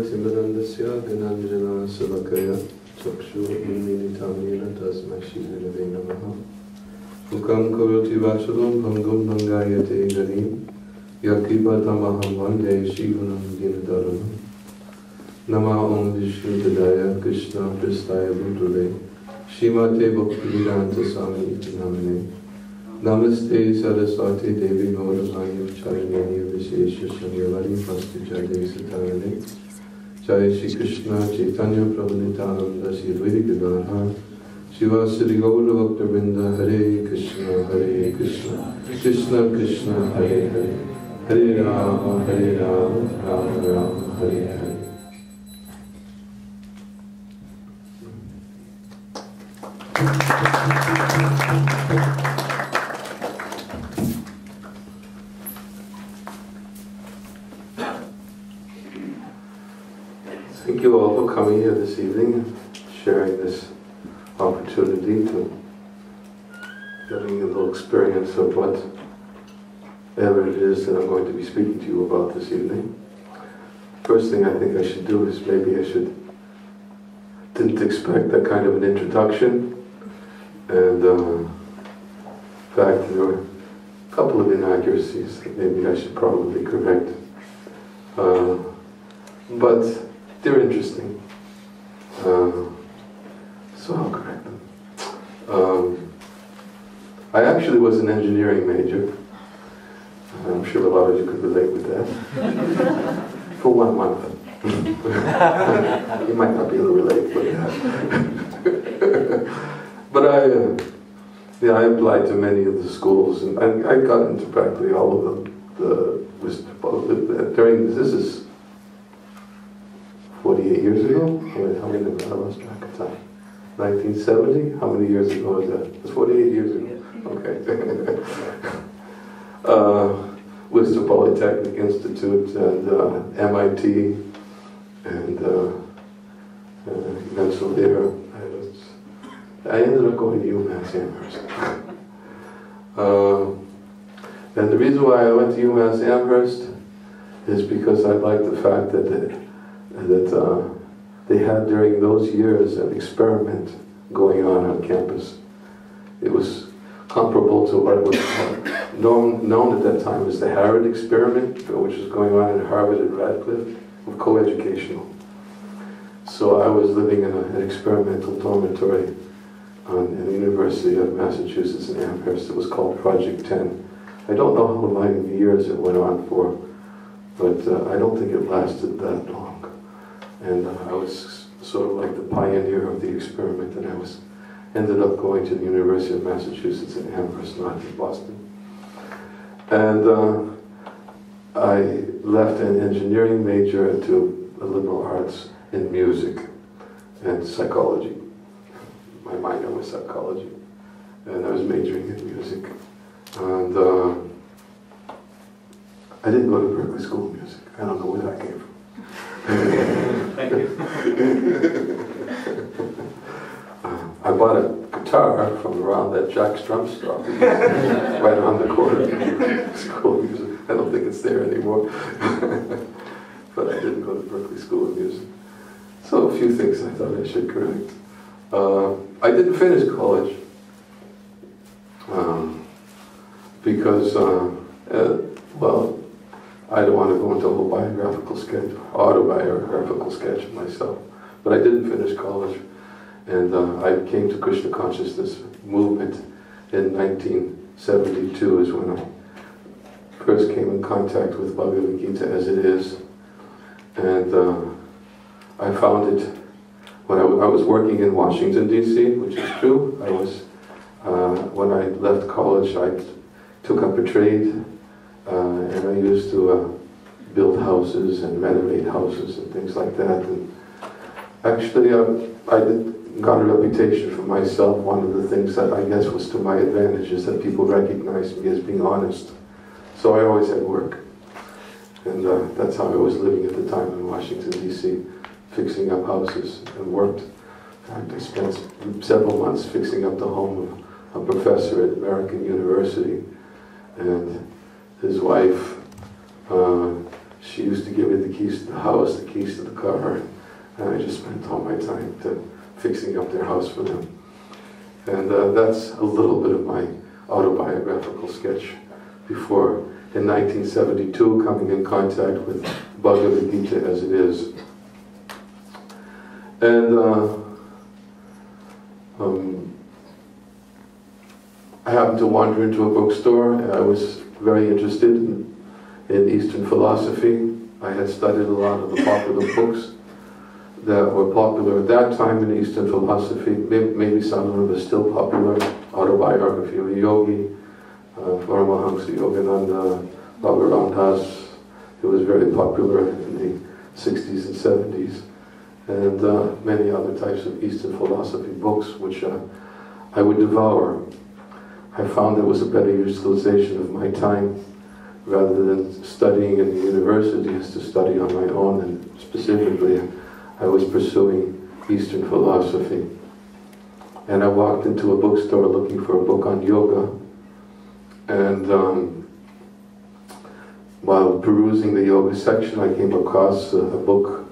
Timirandasya Gananjana Savakaya Chakshu Unmilitamina Tasma Shirave Namaha Ukam Karoti Vasadam Bhangam Bhangayate Garim Yakipatamaham Vande Shivanam Dinadaram Nama Om Vishnu Dadaya Krishna Pristaya Bhutale Shimate Bhaktivedanta Swami Namine Namaste Saraswati Devi Gauravani Charanani Vishesha Shanyavari Pasti Jade Satarane Jai Shri Krishna Chaitanya Prabhu Nityananda Shri Advaita Gadadhar Shiva Sri Gaura Bhakta Vrinda Hare Krishna Krishna Krishna Hare Hare Hare Rama Rama Rama Hare Hare. Thank you all for coming here this evening, sharing this opportunity to getting a little experience of whatever it is that I'm going to be speaking to you about this evening. First thing I think I should do is maybe I didn't expect that kind of an introduction, and in fact there were a couple of inaccuracies that maybe I should probably correct, but they're interesting, so I'll correct them. I actually was an engineering major. I'm sure a lot of you could relate with that. For 1 month. You might not be able to relate with that. But I applied to many of the schools, and I got into practically all of them. This is 48 years ago? How many? I lost track of time. 1970? How many years ago was that? It was 48 years ago. Okay. Worcester Polytechnic Institute and MIT, and eventually there I ended up going to UMass Amherst. And the reason why I went to UMass Amherst is because I liked the fact that they had during those years an experiment going on campus. It was comparable to what was known at that time as the Harvard experiment, which was going on in Harvard and Radcliffe, of co-educational. So I was living in an experimental dormitory in the University of Massachusetts in Amherst. It was called Project 10. I don't know how many years it went on for, but I don't think it lasted that long. And I was sort of like the pioneer of the experiment, and I ended up going to the University of Massachusetts in Amherst, not in Boston. And I left an engineering major to a liberal arts in music and psychology. My minor was psychology, and I was majoring in music. And I didn't go to Berkeley School of Music. I don't know where that came from. Thank you. I bought a guitar from around that Jack Strum store, right around the corner of School of Music. And I don't think it's there anymore. But I didn't go to Berkeley School of Music. So a few things I thought I should correct. I didn't finish college because, well, I don't want to go into a whole biographical sketch, autobiographical sketch of myself. But I didn't finish college, and I came to Krishna consciousness movement in 1972 is when I first came in contact with Bhagavad Gita as it is. And I found it when I was working in Washington, D.C., which is true. I was, when I left college, I took up a trade, and I used to build houses and renovate houses and things like that. And actually, I got a reputation for myself. One of the things that I guess was to my advantage is that people recognized me as being honest. So I always had work. And that's how I was living at the time in Washington, D.C., fixing up houses and worked. In fact, I spent several months fixing up the home of a professor at American University. And his wife, she used to give me the keys to the house, the keys to the car, and I just spent all my time fixing up their house for them. And that's a little bit of my autobiographical sketch before, in 1972, coming in contact with Bhagavad Gita as it is. And I happened to wander into a bookstore, and I was very interested in Eastern philosophy. I had studied a lot of the popular books that were popular at that time in Eastern philosophy. Maybe some of them are still popular. Autobiography of a Yogi, Paramahansa Yogananda, Baba Ram Das. It was very popular in the 60s and 70s. And many other types of Eastern philosophy books, which I would devour. I found it was a better utilization of my time, rather than studying in the university, is to study on my own, and specifically I was pursuing Eastern philosophy. And I walked into a bookstore looking for a book on yoga, and while perusing the yoga section, I came across a book,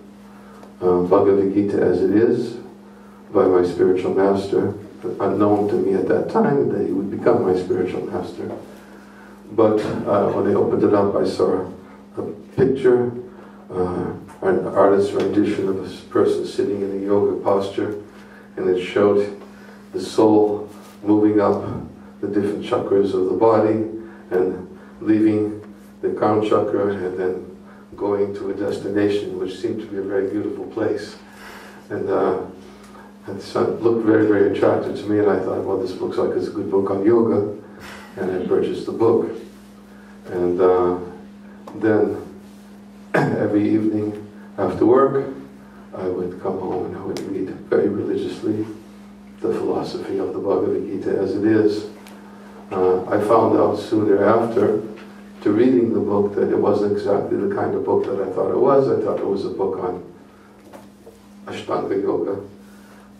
Bhagavad Gita as it is, by my spiritual master, unknown to me at that time that he would become my spiritual master. But when I opened it up, I saw a picture, an artist's rendition of a person sitting in a yoga posture, and it showed the soul moving up the different chakras of the body and leaving the crown chakra and then going to a destination which seemed to be a very beautiful place. And it looked very, very attractive to me, and I thought, well, this looks like it's a good book on yoga, and I purchased the book. And then every evening after work, I would come home and I would read very religiously the philosophy of the Bhagavad Gita as it is. I found out soon thereafter, to reading the book, that it wasn't exactly the kind of book that I thought it was. I thought it was a book on Ashtanga Yoga.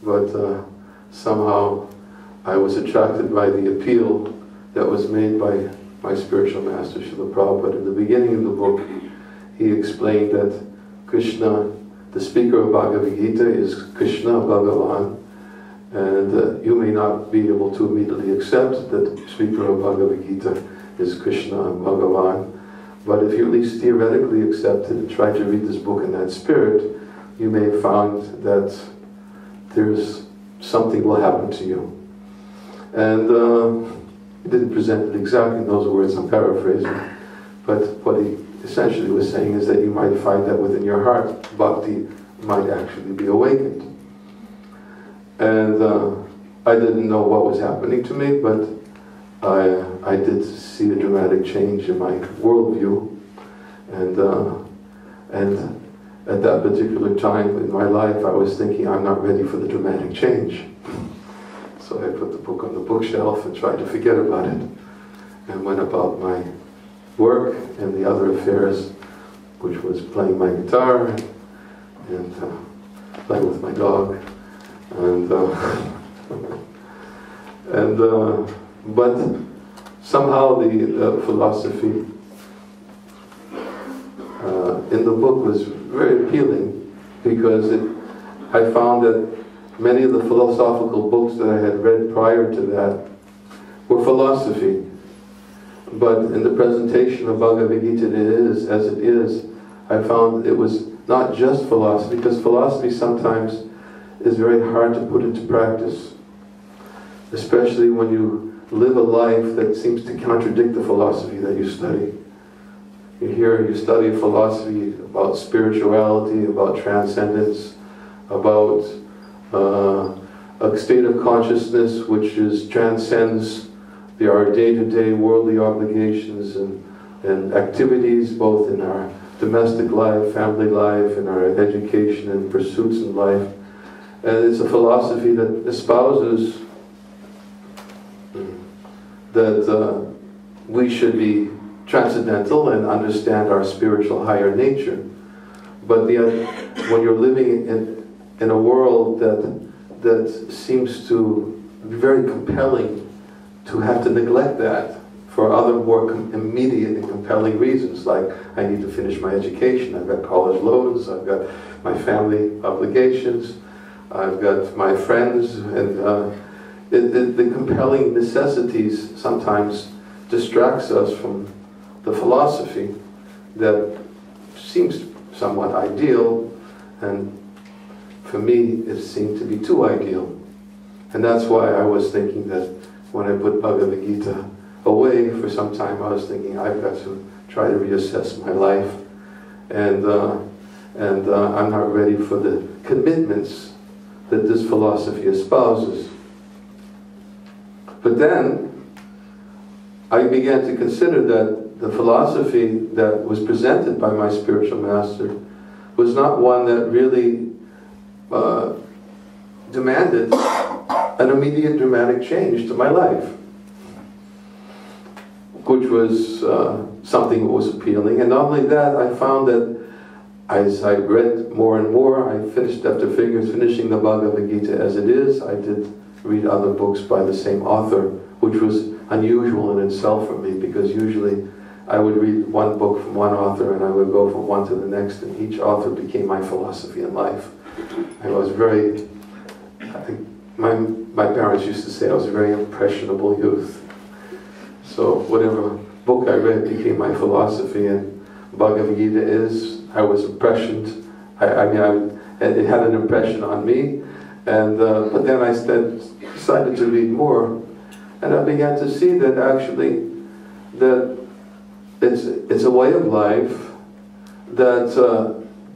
But somehow I was attracted by the appeal that was made by my spiritual master, Srila Prabhupada. In the beginning of the book, he explained that Krishna, the speaker of Bhagavad Gita, is Krishna, Bhagavan, and you may not be able to immediately accept that the speaker of Bhagavad Gita is Krishna and Bhagavan, but if you at least theoretically accept it and try to read this book in that spirit, you may have found that there's something will happen to you. And he didn't present it exactly in those words, I'm paraphrasing, but what he essentially was saying is that you might find that within your heart, bhakti might actually be awakened. And I didn't know what was happening to me, but I did see a dramatic change in my worldview, and at that particular time in my life, I was thinking, I'm not ready for the dramatic change. So I put the book on the bookshelf and tried to forget about it, and went about my work and the other affairs, which was playing my guitar and playing with my dog, but somehow the philosophy in the book was very appealing because I found that many of the philosophical books that I had read prior to that were philosophy. But in the presentation of Bhagavad Gita as it is, I found it was not just philosophy, because philosophy sometimes is very hard to put into practice, especially when you live a life that seems to contradict the philosophy that you study. You study philosophy about spirituality, about transcendence, about a state of consciousness which transcends our day-to-day worldly obligations and activities, both in our domestic life, family life, in our education and pursuits in life. And it's a philosophy that espouses that we should be transcendental and understand our spiritual higher nature. But yet, when you're living in a world that seems to be very compelling, to have to neglect that for other more immediate and compelling reasons, like I need to finish my education, I've got college loans, I've got my family obligations, I've got my friends, and the compelling necessities sometimes distracts us from the philosophy that seems somewhat ideal, and for me it seemed to be too ideal. And that's why I was thinking that when I put Bhagavad Gita away for some time, I was thinking I've got to try to reassess my life, and I'm not ready for the commitments that this philosophy espouses. But then I began to consider that the philosophy that was presented by my spiritual master was not one that really demanded an immediate dramatic change to my life, which was something that was appealing. And not only that, I found that as I read more and more, I finished, after finishing the Bhagavad Gita as it is, I did read other books by the same author, which was unusual in itself for me, because usually I would read one book from one author and I would go from one to the next, and each author became my philosophy in life. I was very, my parents used to say I was a very impressionable youth. So whatever book I read became my philosophy, and Bhagavad Gita is, I was impressioned. It had an impression on me, and but then I decided to read more, and I began to see that actually that it's a way of life that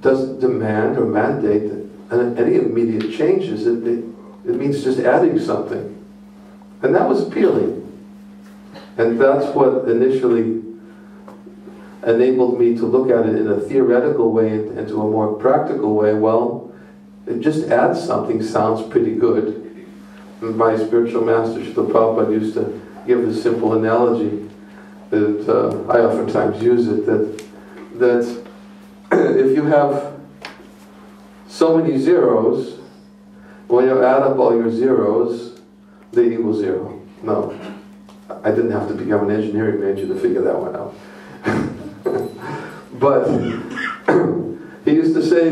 doesn't demand or mandate any immediate changes. It means just adding something, and that was appealing, and that's what initially enabled me to look at it in a theoretical way and to a more practical way. Well, it just adds something, sounds pretty good. My spiritual master Srila Prabhupada used to give the simple analogy that I oftentimes use it, that if you have so many zeros, when you add up all your zeros, they equal zero. No, I didn't have to become an engineering major to figure that one out. But he used to say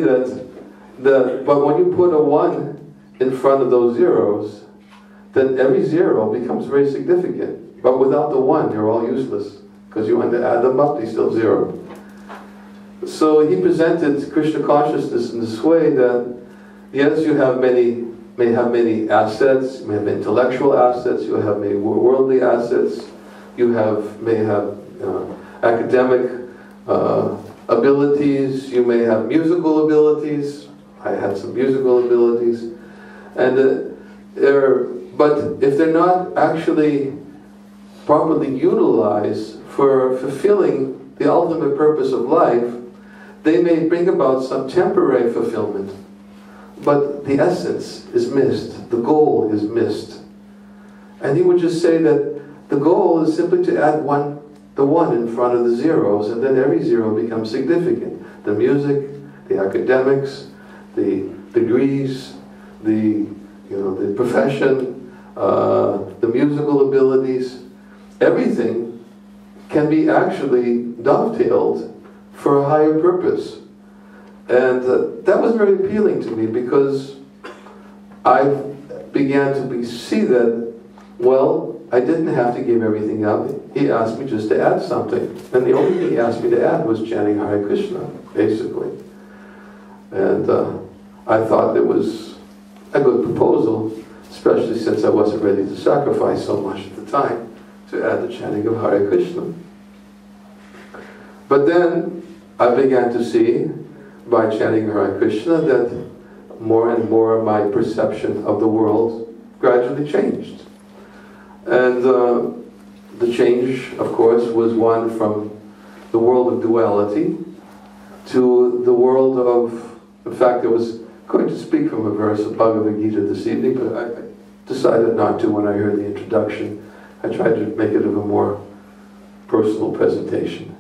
but when you put a 1 in front of those zeros, then every zero becomes very significant. But without the 1, they're all useless, because you want to add them up, they still zero. So he presented Krishna consciousness in this way that, yes, you may have many assets, you may have intellectual assets, you have many worldly assets, you may have academic abilities, you may have musical abilities. I had some musical abilities, and but if they're not actually properly utilized for fulfilling the ultimate purpose of life, they may bring about some temporary fulfillment, but the essence is missed, the goal is missed. And he would just say that the goal is simply to add the 1 in front of the zeros, and then every zero becomes significant. The music, the academics, the degrees, the profession, the musical abilities, everything can be actually dovetailed for a higher purpose. And that was very appealing to me because I began to see that, well, I didn't have to give everything up. He asked me just to add something. And the only thing he asked me to add was chanting Hare Krishna, basically. And I thought it was a good proposal, especially since I wasn't ready to sacrifice so much at the time, to add the chanting of Hare Krishna. But then I began to see, by chanting Hare Krishna, that more and more my perception of the world gradually changed. And the change, of course, was one from the world of duality to the world of, in fact, I was going to speak from a verse of Bhagavad Gita this evening, but I decided not to when I heard the introduction. I tried to make it of a more personal presentation,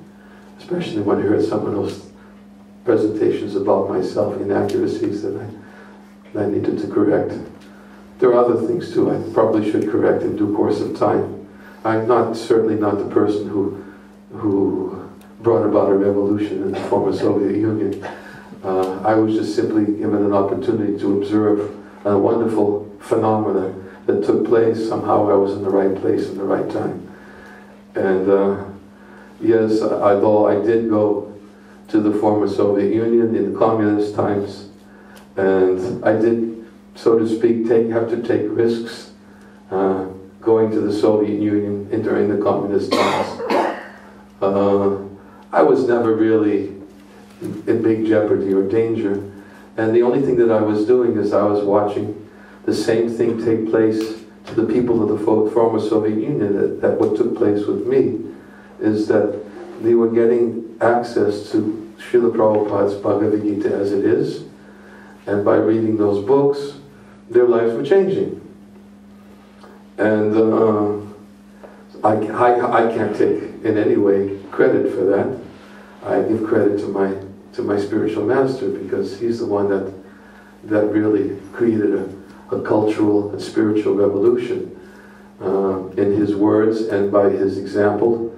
especially when I heard someone else's presentations about myself, inaccuracies that I needed to correct. There are other things too I probably should correct in due course of time. I'm certainly not the person who brought about a revolution in the former Soviet Union. I was just simply given an opportunity to observe a wonderful phenomena that took place. Somehow I was in the right place in the right time. And yes, although I did go to the former Soviet Union in the communist times, and I did, so to speak, have to take risks going to the Soviet Union during the communist times. I was never really in big jeopardy or danger, and the only thing that I was doing is I was watching the same thing take place to the people of the former Soviet Union that what took place with me, is that they were getting access to Srila Prabhupada's Bhagavad Gita as it is, and by reading those books, their lives were changing. And I can't take in any way credit for that. I give credit to my spiritual master, because he's the one that really created a cultural and spiritual revolution in his words and by his example.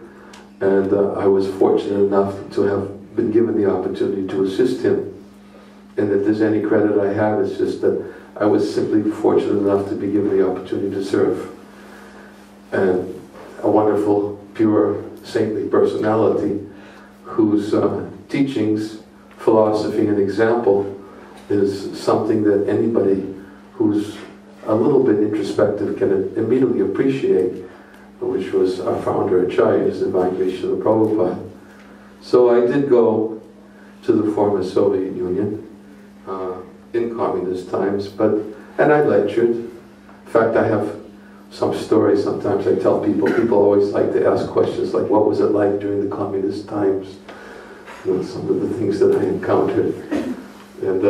And I was fortunate enough to have been given the opportunity to assist him. And if there's any credit I have, it's just that I was simply fortunate enough to be given the opportunity to serve. And a wonderful, pure, saintly personality whose teachings, philosophy, and example is something that anybody who's a little bit introspective can immediately appreciate, which was our founder Acharya's Divine Grace Srila Prabhupada. So I did go to the former Soviet Union in communist times, and I lectured. In fact, I have some stories sometimes I tell people always like to ask questions like, what was it like during the communist times? You know, some of the things that I encountered. And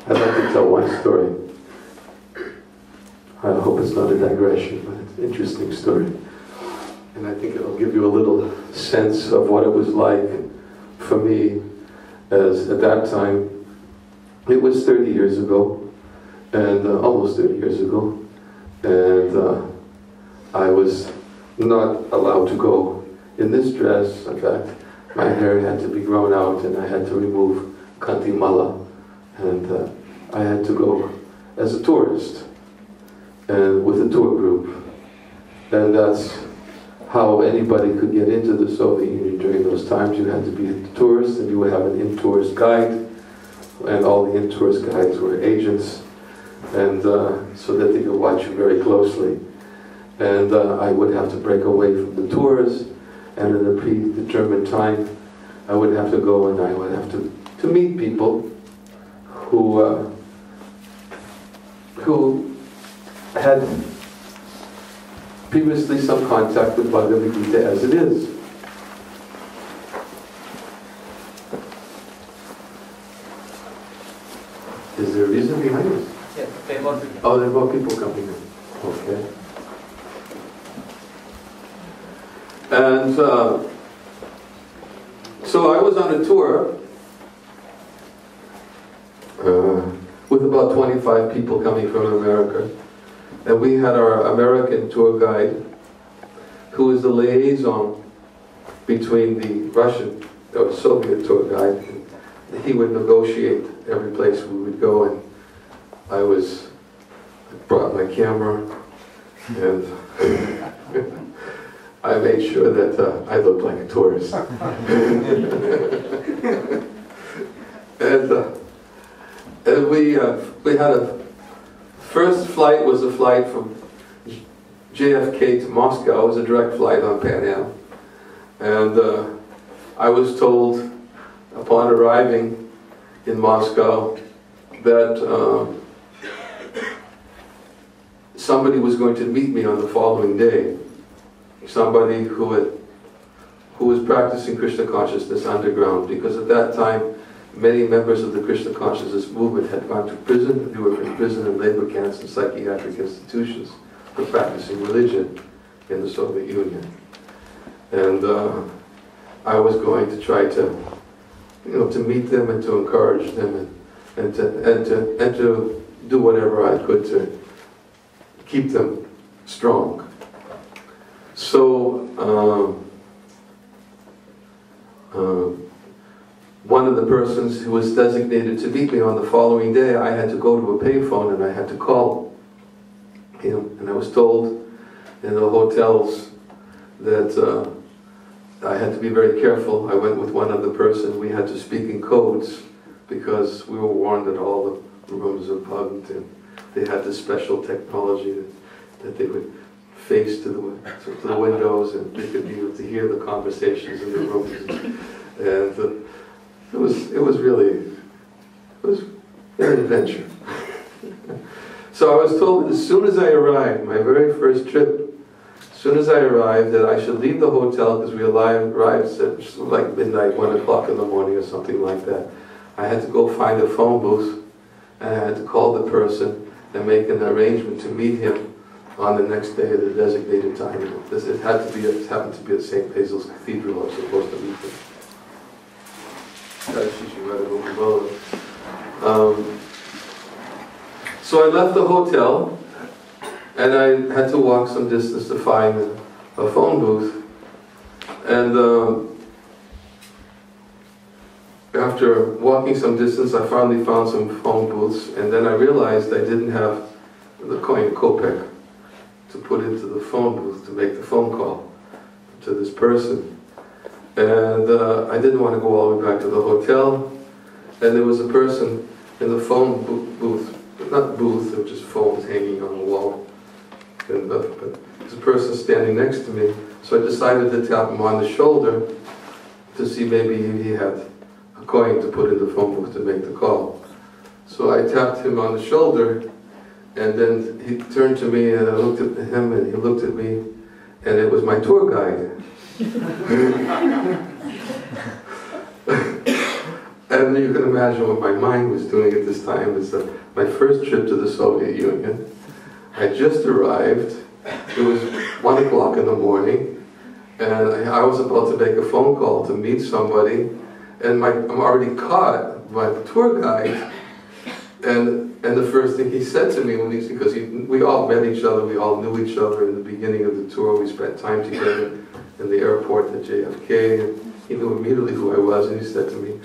I'd like to tell one story. I hope it's not a digression, but it's an interesting story. And I think it'll give you a little sense of what it was like for me, as at that time, it was 30 years ago, and almost 30 years ago, and I was not allowed to go in this dress. In fact, my hair had to be grown out, and I had to remove kanti mala, and I had to go as a tourist, and with a tour group. And that's how anybody could get into the Soviet Union during those times. You had to be a tourist, and you would have an in-tourist guide, and all the in-tourist guides were agents, and so that they could watch you very closely. And I would have to break away from the tours, and in a predetermined time, I would have to go and I would have to meet people who had previously some contact with Bhagavad Gita as it is. Is there a reason behind it? Yes, there are more people. Oh, there are more people coming in. Okay. And so I was on a tour with about 25 people coming from America. And we had our American tour guide, who was the liaison between the Russian or Soviet tour guide he would negotiate every place we would go, and I brought my camera, and I made sure that I looked like a tourist. And we had first flight was a flight from JFK to Moscow. It was a direct flight on Pan Am. And I was told upon arriving in Moscow that somebody was going to meet me on the following day. Somebody who was practicing Krishna consciousness underground, because at that time many members of the Krishna consciousness movement had gone to prison. They were in prison and labor camps and psychiatric institutions for practicing religion in the Soviet Union. And I was going to try to, to meet them and to encourage them and to do whatever I could to keep them strong. So one of the persons who was designated to meet me on the following day, I had to go to a payphone and I had to call him. And I was told in the hotels that I had to be very careful. I went with one other person. We had to speak in codes because we were warned that all the rooms are bugged, and they had this special technology that they would face to the windows, and they could be able to hear the conversations in the rooms. And it was really an adventure. So I was told that as soon as I arrived, my very first trip, as soon as I arrived, that I should leave the hotel, because we arrived at like midnight, 1 o'clock in the morning or something like that. I had to go find a phone booth, and I had to call the person and make an arrangement to meet him on the next day at a designated time. It happened to be at St. Basil's Cathedral. I was supposed to meet him. So I left the hotel, and I had to walk some distance to find a phone booth. And after walking some distance, I finally found some phone booths, and then I realized I didn't have the coin kopeck to put into the phone booth to make the phone call to this person. And I didn't want to go all the way back to the hotel. And there was a person in the phone booth, not booth, there were just phones hanging on the wall. And but there's a person standing next to me. So I decided to tap him on the shoulder to see maybe he had a coin to put in the phone booth to make the call. So I tapped him on the shoulder, and then he turned to me, and I looked at him, and he looked at me, and it was my tour guide. And you can imagine what my mind was doing at this time. It was my first trip to the Soviet Union. I just arrived. It was 1 o'clock in the morning, and I was about to make a phone call to meet somebody, and I'm already caught by the tour guide. And the first thing he said to me, because we all met each other, we all knew each other in the beginning of the tour, we spent time together in the airport at JFK, and he knew immediately who I was, and he said to me,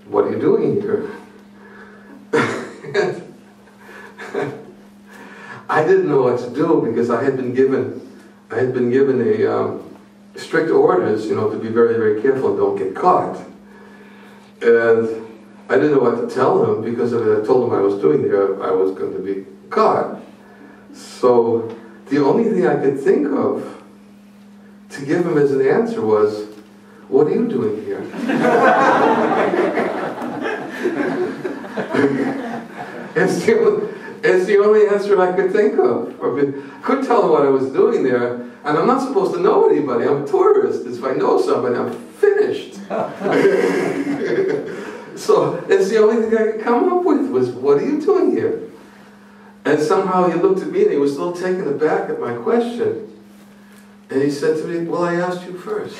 "What are you doing here?" I didn't know what to do, because I had been given a strict orders, to be very, very careful and don't get caught. And I didn't know what to tell him, because if I told him I was doing there, I was going to be caught. So the only thing I could think of to give him as an answer was, "What are you doing here?" It's the only answer I could think of. I couldn't tell him what I was doing there, and I'm not supposed to know anybody. I'm a tourist. If I know somebody, I'm finished. So it's the only thing I could come up with was, "What are you doing here?" And somehow he looked at me, and he was still taken aback at my question. And he said to me, "Well, I asked you first."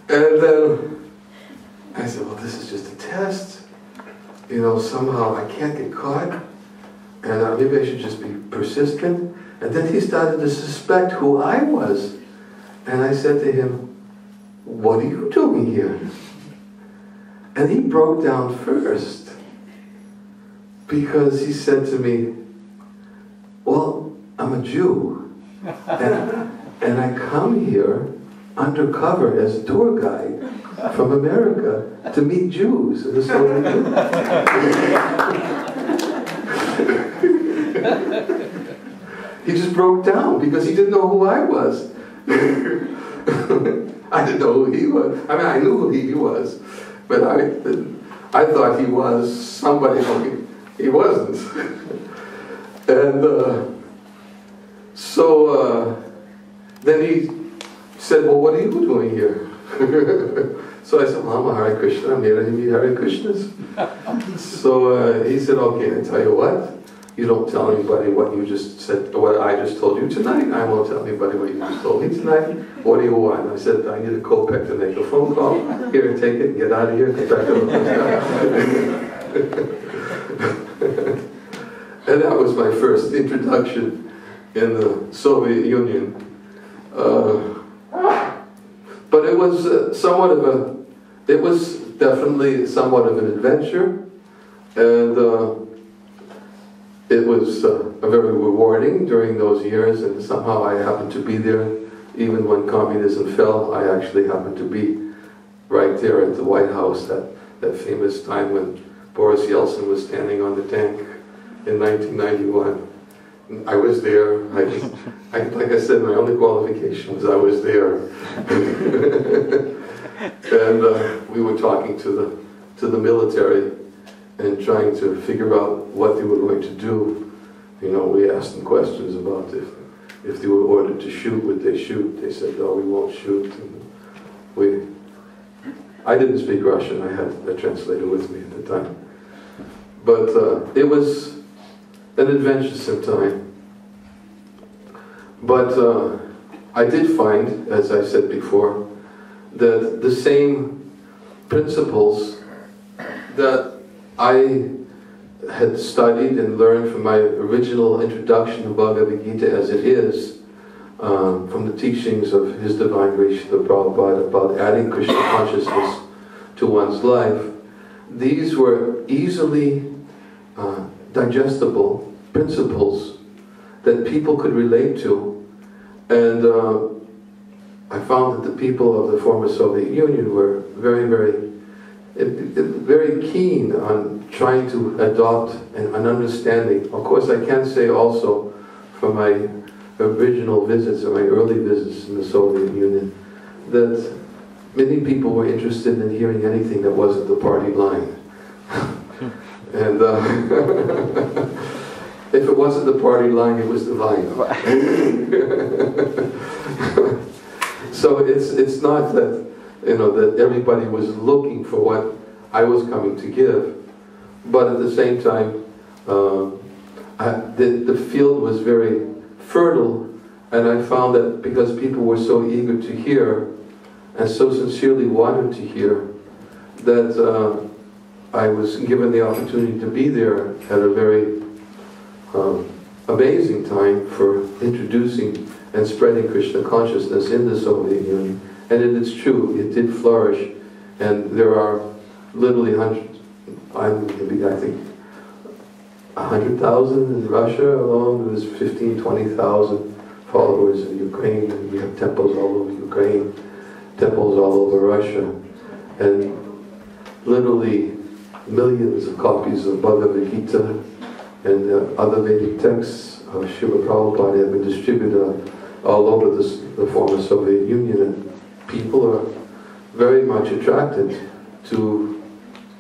And then I said, "Well, this is just a test. Somehow I can't get caught. And maybe I should just be persistent." And then he started to suspect who I was. And I said to him, what are you doing here? And he broke down first, because he said to me, well, I'm a Jew, and I come here undercover as a tour guide from America to meet Jews in the Soviet Union. He just broke down because he didn't know who I was. I didn't know who he was. I mean, I knew who he was, but I thought he was somebody who he wasn't. And so then he said, well, what are you doing here? So I said, well, I'm a Hare Krishna. I'm here to meet Hare Krishnas. So he said, okay, I tell you what. You don't tell anybody what you just said, what I just told you tonight. I won't tell anybody what you just told me tonight. What do you want? I said, I need a kopeck to make a phone call. Here, take it, get out of here, get back to the And that was my first introduction in the Soviet Union. But it was it was definitely somewhat of an adventure, and it was very rewarding during those years, and somehow I happened to be there. Even when communism fell, I actually happened to be right there at the White House, that famous time when Boris Yeltsin was standing on the tank in 1991. I was there. Like I said, my only qualification was I was there. And we were talking to the military and trying to figure out what they were going to do. You know, we asked them questions about if they were ordered to shoot, would they shoot? They said, no, we won't shoot. And I didn't speak Russian. I had a translator with me at the time. But it was an adventuresome time. But I did find, as I said before, that the same principles that I had studied and learned from my original introduction to Bhagavad Gita as it is, from the teachings of His Divine Grace Srila Prabhupada about adding Krishna consciousness to one's life, these were easily digestible principles that people could relate to. And I found that the people of the former Soviet Union were very, very keen on trying to adopt an understanding. Of course, I can say also from my original visits, or my early visits in the Soviet Union, that many people were interested in hearing anything that wasn't the party line. And if it wasn't the party line, it was the vine. So it's not that, you know, that everybody was looking for what I was coming to give, but at the same time, the field was very fertile, and I found that because people were so eager to hear, and so sincerely wanted to hear, that I was given the opportunity to be there at a very amazing time for introducing and spreading Krishna consciousness in the Soviet Union. And it is true, it did flourish, and there are literally hundreds, I think 100,000 in Russia alone. There was 20,000 followers in Ukraine, and we have temples all over Ukraine, temples all over Russia, and literally millions of copies of Bhagavad Gita and other Vedic texts of Srila Prabhupada have been distributed all over the former Soviet Union, and people are very much attracted to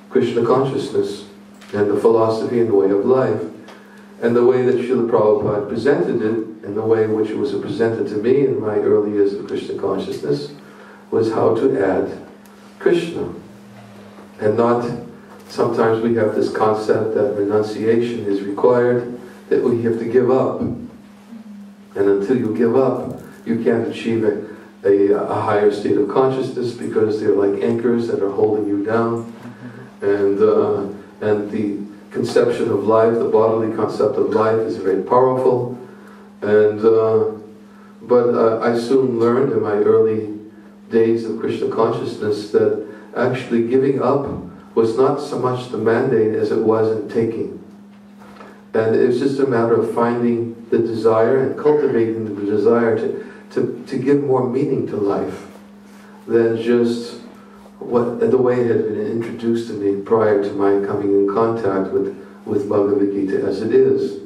Krishna consciousness and the philosophy and the way of life. And the way that Srila Prabhupada presented it, and the way in which it was presented to me in my early years of Krishna consciousness, was how to add Krishna. And not, sometimes we have this concept that renunciation is required, that we have to give up. And until you give up, you can't achieve a higher state of consciousness, because they're like anchors that are holding you down. And the conception of life, the bodily concept of life, is very powerful. And but I soon learned in my early days of Krishna consciousness that actually giving up was not so much the mandate as it was in taking. And it was just a matter of finding the desire and cultivating the desire to give more meaning to life than just the way it had been introduced to me prior to my coming in contact with Bhagavad Gita as it is.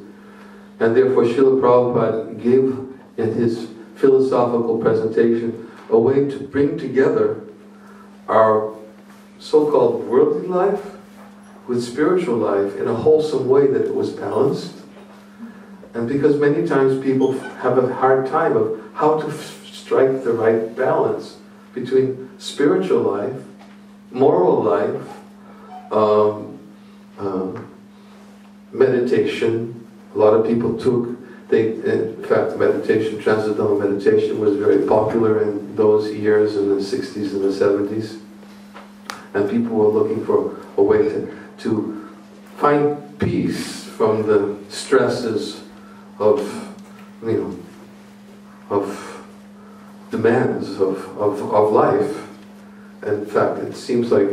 And therefore Srila Prabhupada gave in his philosophical presentation a way to bring together our so-called worldly life with spiritual life in a wholesome way that it was balanced. And because many times people have a hard time of how to strike the right balance between spiritual life, moral life, meditation. A lot of people in fact, meditation, transcendental meditation was very popular in those years, in the 60s and the 70s. And people were looking for a way to find peace from the stresses of demands of life. And in fact, it seems like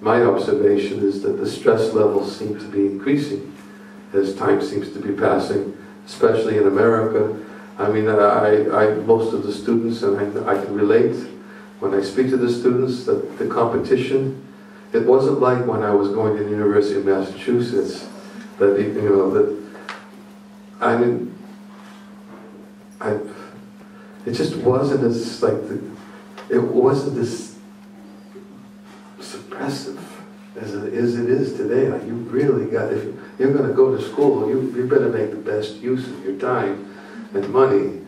my observation is that the stress levels seem to be increasing as time seems to be passing, especially in America. I mean, most of the students, and I can relate when I speak to the students, that the competition, it wasn't like when I was going to the University of Massachusetts, it just wasn't as it wasn't as suppressive as it is today. Like, you really got, if you're going to go to school, you better make the best use of your time and money,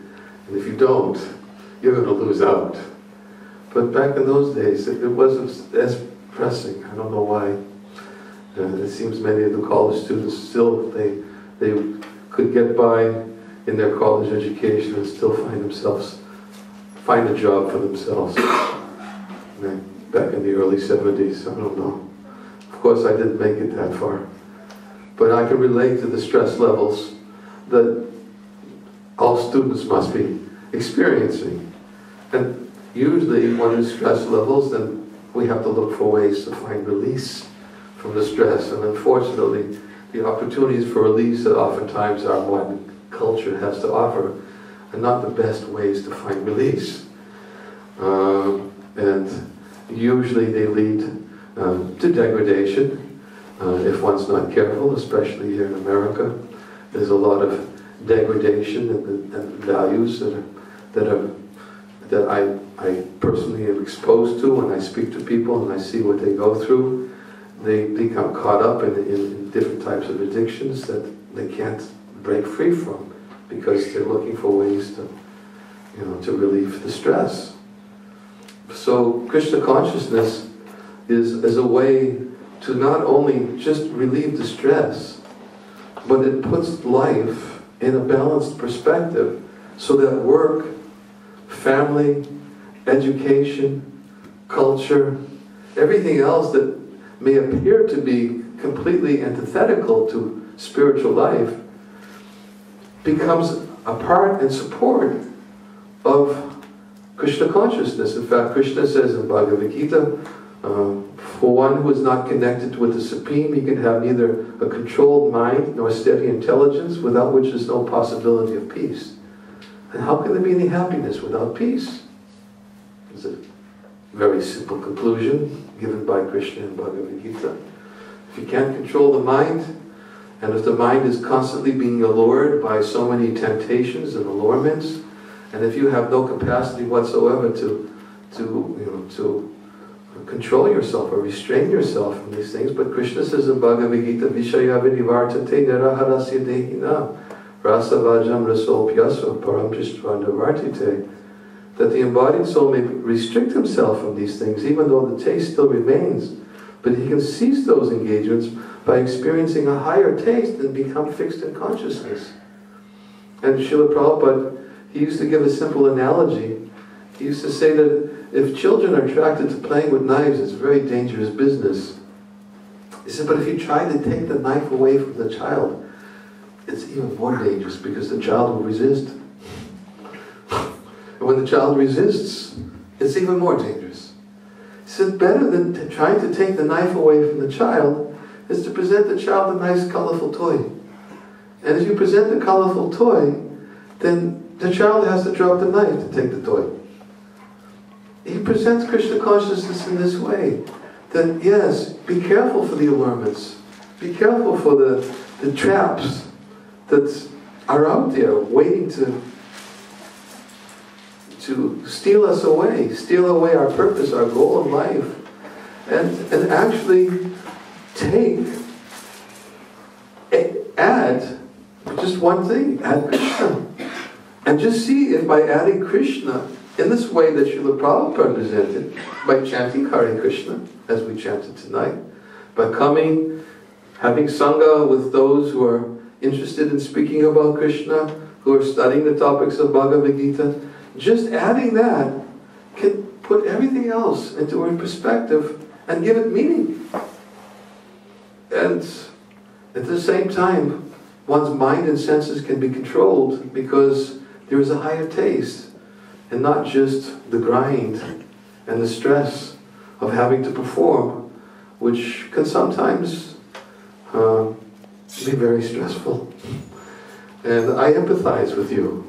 and if you don't, you're going to lose out. But back in those days, it wasn't as pressing. I don't know why. It seems many of the college students still, they could get by in their college education and still find a job for themselves. Back in the early 70s, I don't know. Of course, I didn't make it that far. But I can relate to the stress levels that all students must be experiencing. And usually when there's stress levels, then we have to look for ways to find release from the stress. And unfortunately, the opportunities for release that oftentimes our modern culture has to offer are not the best ways to find release. And usually they lead to degradation if one's not careful, especially here in America. There's a lot of degradation and values that I personally am exposed to when I speak to people and I see what they go through. They become caught up in different types of addictions that they can't break free from because they're looking for ways to relieve the stress. So Krishna consciousness is a way to not only just relieve the stress, but it puts life in a balanced perspective so that work, family, education, culture, everything else that may appear to be completely antithetical to spiritual life becomes a part and support of Krishna consciousness. In fact, Krishna says in Bhagavad Gita, for one who is not connected with the Supreme, he can have neither a controlled mind nor steady intelligence, without which there's no possibility of peace. And how can there be any happiness without peace? It's a very simple conclusion given by Krishna in Bhagavad Gita. If you can't control the mind, and if the mind is constantly being allured by so many temptations and allurements, and if you have no capacity whatsoever to control yourself or restrain yourself from these things, but Krishna says in Bhagavad Gita, Vishaya Vinivartate Niraharasya Dehina Rasavajam Rasopyasva Param Drishtva Nivartite, that the embodied soul may restrict himself from these things, even though the taste still remains, but he can cease those engagements by experiencing a higher taste and become fixed in consciousness. And Srila Prabhupada, he used to give a simple analogy. He used to say that if children are attracted to playing with knives, it's a very dangerous business. He said, but if you try to take the knife away from the child, it's even more dangerous because the child will resist. And when the child resists, it's even more dangerous. He said, better than trying to take the knife away from the child is to present the child a nice colorful toy. And as you present the colorful toy, then the child has to drop the knife to take the toy. He presents Krishna consciousness in this way. That yes, be careful for the allurements. Be careful for the traps that are out there waiting to steal us away, steal away our purpose, our goal in life. And actually add just one thing, add Krishna. And just see if by adding Krishna in this way that Srila Prabhupada presented, by chanting Hare Krishna, as we chanted tonight, by coming, having Sangha with those who are interested in speaking about Krishna, who are studying the topics of Bhagavad Gita, just adding that can put everything else into a perspective and give it meaning. And at the same time, one's mind and senses can be controlled because there is a higher taste, and not just the grind and the stress of having to perform, which can sometimes be very stressful. And I empathize with you.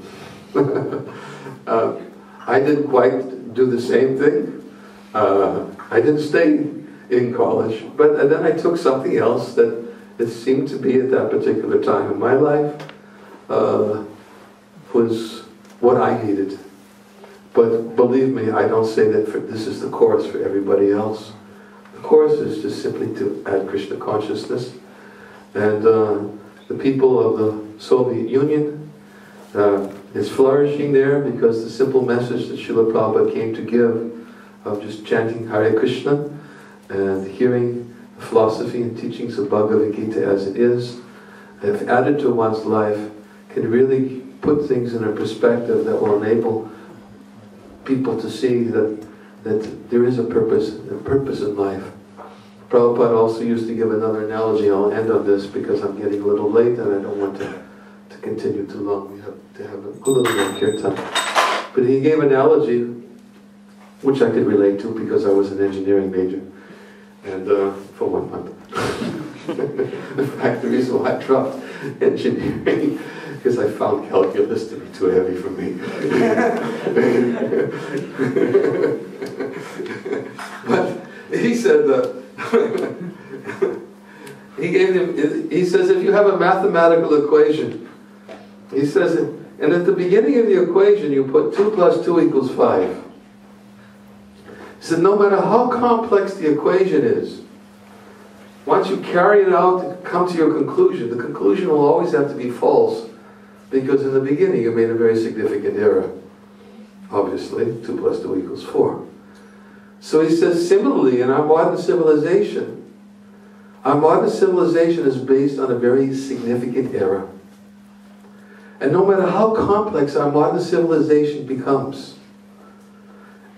I didn't quite do the same thing. I didn't stay in college, but then I took something else that it seemed to be at that particular time in my life was what I needed. But believe me, I don't say that this is the course for everybody else. The course is just simply to add Krishna consciousness. And the people of the Soviet Union is flourishing there because the simple message that Srila Prabhupada came to give of just chanting Hare Krishna and hearing the philosophy and teachings of Bhagavad Gita as it is, if added to one's life, can really put things in a perspective that will enable people to see that there is a purpose in life. Prabhupada also used to give another analogy. I'll end on this because I'm getting a little late and I don't want to continue too long. We have to have a little more kirtan. But he gave an analogy which I could relate to because I was an engineering major, and for 1 month. In fact, the reason why I dropped engineering because I found calculus to be too heavy for me. But he said he says if you have a mathematical equation, he says, and at the beginning of the equation you put 2 plus 2 equals 5. He said no matter how complex the equation is, once you carry it out and come to your conclusion, the conclusion will always have to be false, because in the beginning you made a very significant error. Obviously, 2 plus 2 equals 4. So he says, similarly, in our modern civilization is based on a very significant error. And no matter how complex our modern civilization becomes,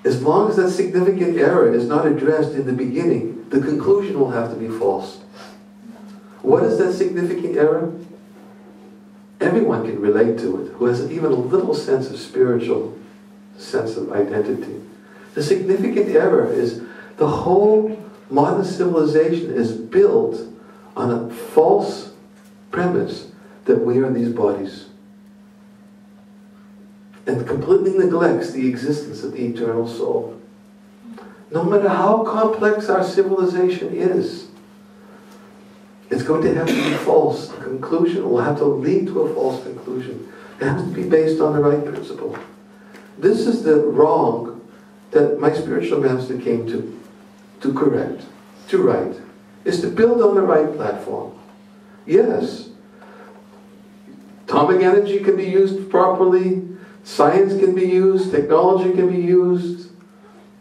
as long as that significant error is not addressed in the beginning, the conclusion will have to be false. What is that significant error? Everyone can relate to it, who has even a little sense of spiritual sense of identity. The significant error is the whole modern civilization is built on a false premise that we are these bodies, and completely neglects the existence of the eternal soul. No matter how complex our civilization is, it's going to have to be false. The conclusion will have to lead to a false conclusion. It has to be based on the right principle. This is the wrong that my spiritual master came to correct, to right, is to build on the right platform. Yes, atomic energy can be used properly, science can be used, technology can be used,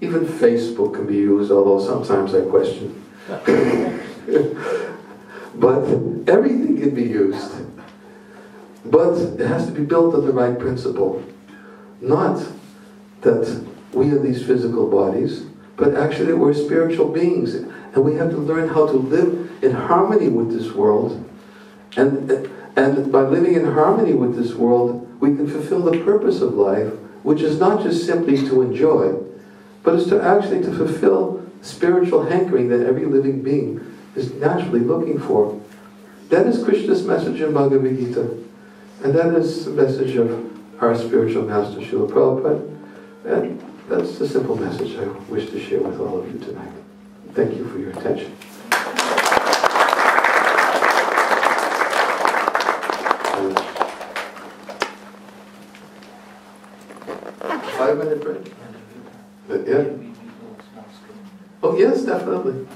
even Facebook can be used, although sometimes I question. But everything can be used. But it has to be built on the right principle. Not that we are these physical bodies, but actually we're spiritual beings. And we have to learn how to live in harmony with this world. And by living in harmony with this world, we can fulfill the purpose of life, which is not just simply to enjoy, but it's to fulfill spiritual hankering that every living being is naturally looking for. That is Krishna's message in Bhagavad Gita. And that is the message of our spiritual master, Srila Prabhupada. And that's the simple message I wish to share with all of you tonight. Thank you for your attention. 5-minute break? Yeah. Oh yes, definitely.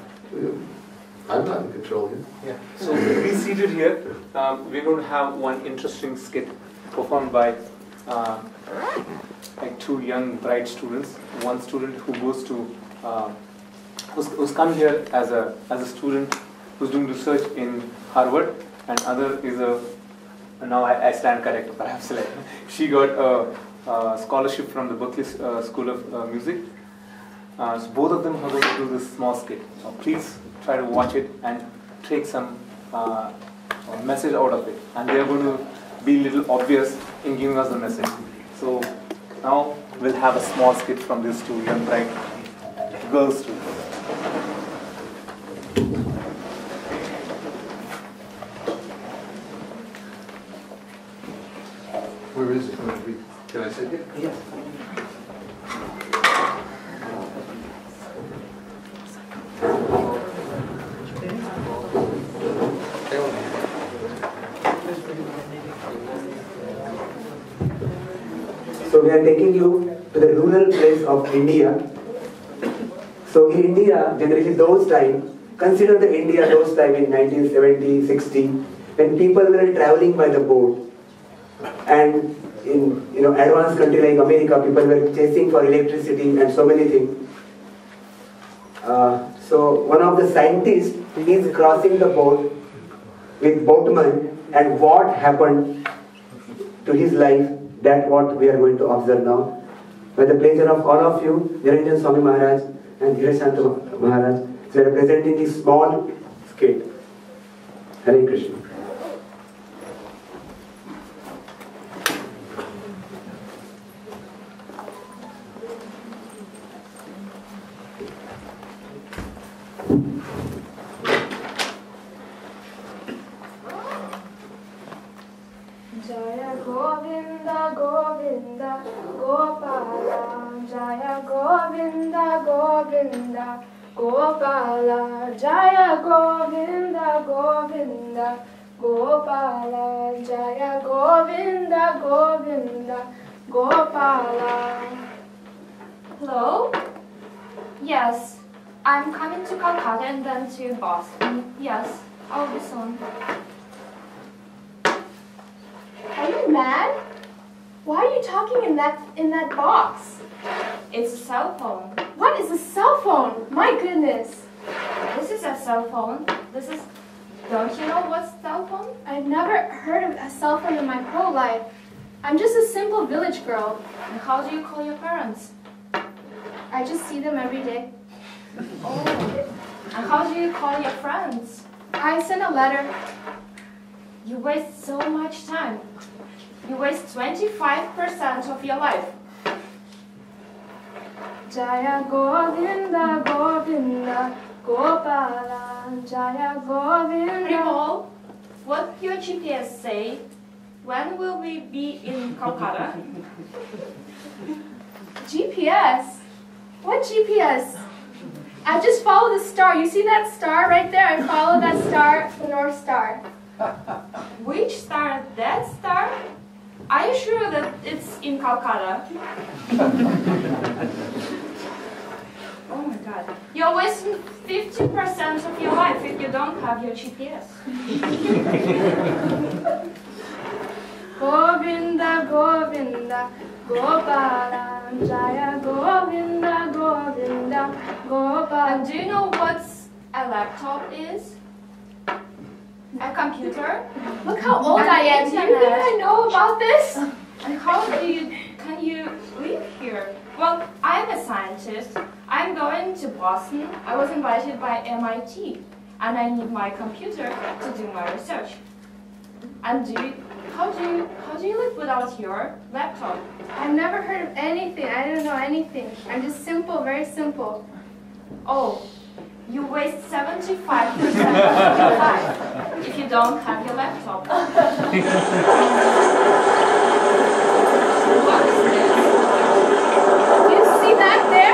I'm not in control here. Yeah. So be seated here. We're going to have one interesting skit performed by like two young bright students. One student who goes to who's come here as a student who's doing research in Harvard, and other is a, now I stand corrected perhaps, like she got a scholarship from the Berkeley School of Music. So both of them are going to do this small skit. So please try to watch it and take some message out of it. And they are going to be a little obvious in giving us the message. So now we'll have a small skit from these two young bright girls too. Where is it going to be? Can I sit here? Yes. So we are taking you to the rural place of India. So in India, generally those time, consider the India those time in 1970, 60, when people were traveling by the boat, and in advanced country like America, people were chasing for electricity and so many things. So one of the scientists is crossing the boat with boatman, and what happened to his life, that's what we are going to observe now. With the pleasure of all of you, Niranjana Swami Maharaj and Dhirashanta Maharaj, so we are presenting this small skit. Hare Krishna. Jaya Govinda Govinda Gopala Jaya Govinda Govinda Gopala Jaya Govinda Govinda Gopala Jaya Govinda Govinda Gopala. Hello? Yes, I'm coming to Calcutta and then to Boston. Yes, I'll be soon. Are you mad? Why are you talking in that box? It's a cell phone. What is a cell phone? My goodness. This is a cell phone. Don't you know what's a cell phone? I've never heard of a cell phone in my whole life. I'm just a simple village girl. And how do you call your parents? I just see them every day. Oh. And how do you call your friends? I send a letter. You waste so much time. You waste 25% of your life. Jaya Govinda Govinda Gopala Jaya Govinda. Primo, what your GPS say? When will we be in Calcutta? GPS? What GPS? I just follow the star. You see that star right there? I follow that star, the North Star. Which star? That star? Are you sure that it's in Calcutta? Oh my God. You're wasting 50% of your life if you don't have your GPS. Govinda, Govinda, Gopala, Jaya Govinda, Govinda, Gopala. And do you know what a laptop is? A computer? Look how old I am. Do you think I know about this? And how can you live here? Well, I'm a scientist. I'm going to Boston. I was invited by MIT. And I need my computer to do my research. And how do you live without your laptop? I've never heard of anything. I don't know anything. I'm just simple, very simple. Oh, you waste 75% of your life if you don't have your laptop. What Do you see that there?